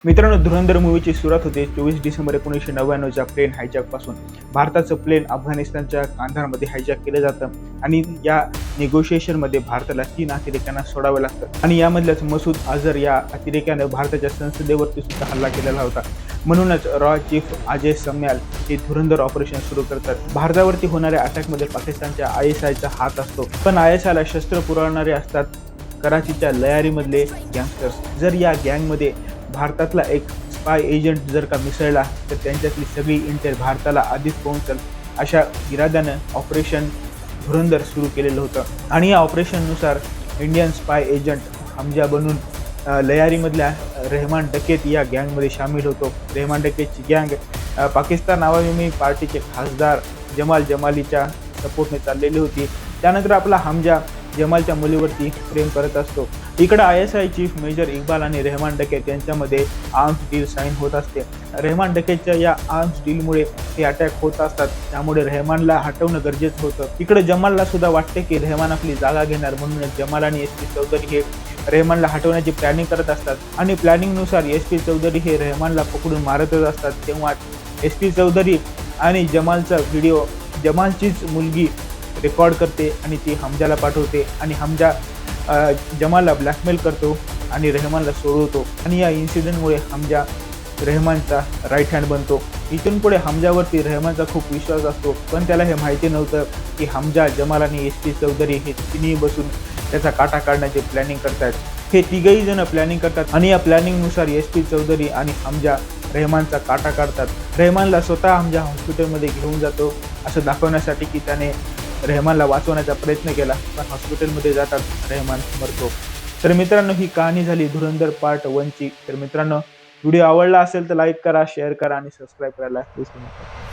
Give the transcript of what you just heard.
मित्रांनो, धुरंधर मूव्हीची सुरुवात होते 24 डिसेंबर 1999च्या प्लेन हायजॅक पासून. भारताचं प्लेन अफगाणिस्तानच्या कांधारमध्ये हायजॅक केलं जातं आणि या नेगोशिएशनमध्ये भारताला 3 अतिरेक्यांना सोडावं लागतं आणि यामधल्याच मसूद अझर या अतिरेक्यानं भारताच्या संसदेवरती सुद्धा हल्ला केलेला होता. म्हणूनच रॉ चीफ अजय सम्याल हे धुरंधर ऑपरेशन सुरू करतात. भारतावरती होणाऱ्या अटॅकमध्ये पाकिस्तानच्या ISIचा हात असतो, पण ISIला शस्त्र पुरवणारे असतात कराचीच्या लयारीमधले गँगस्टर्स. जर या गँगमध्ये भारतातला एक स्पाय एजंट जर का मिसळला तर त्यांच्यातली सगळी इंटेल भारताला आधीच पोहोचल, अशा इराद्यानं ऑपरेशन धुरंधर सुरू केलेलं होतं. आणि या ऑपरेशननुसार इंडियन स्पाय एजंट हमजा बनून लयारीमधल्या रहमान डकेत या गँगमध्ये सामील होतो. रहमान डकेतची गँग पाकिस्तान आवामी पार्टीचे खासदार जमाल जमालीच्या सपोर्टने चाललेली होती. त्यानंतर आपला हमजा जमालच्या मुलीवरती प्रेम करत असतो. इकडं ISI चीफ मेजर इक्बाल आणि रहमान डकेत यांच्यामध्ये आर्म्स डील साईन होत असते. रहमान डकेतच्या या आर्म्स डीलमुळे हे अटॅक होत असतात, त्यामुळे रहमानला हटवणं गरजेचं होतं. इकडे जमालला सुद्धा वाटते की रहमान आपली जागा घेणार, म्हणूनच जमाल आणि SP चौधरी हे रहमानला हटवण्याची प्लॅनिंग करत असतात आणि प्लॅनिंगनुसार SP चौधरी हे रहमानला पकडून मारतच असतात. तेव्हा SP चौधरी आणि जमालचा व्हिडिओ जमालचीच मुलगी रेकॉर्ड करते आणि ती हमजाला पाठवते आणि हमजा जमालला ब्लॅकमेल करतो आणि रहमानला सोडवतो आणि या इन्सिडेंटमुळे हमजा रहमानचा राईट हँड बनतो. इथून पुढे हमजावरती रहमानचा खूप विश्वास असतो, पण त्याला हे माहिती नव्हतं की हमजा, जमाल आणि SP चौधरी हे तिन्ही बसून त्याचा काटा काढण्याची प्लॅनिंग करतात. हे तिघही जण प्लॅनिंग करतात आणि या प्लॅनिंगनुसार SP चौधरी आणि हमजा रहमानचा काटा काढतात. रहमानला स्वतः हमजा हॉस्पिटलमध्ये घेऊन जातो, असं दाखवण्यासाठी की त्याने रहमानला वाचवण्याचा प्रयत्न केला, पण हॉस्पिटलमध्ये जातात रहमान मरतो. तर मित्रांनो, ही कहाणी झाली धुरंधर पार्ट 1ची. तर मित्रांनो, व्हिडिओ आवडला असेल तर लाईक करा, शेअर करा आणि सबस्क्राईब करायला विसरू नका.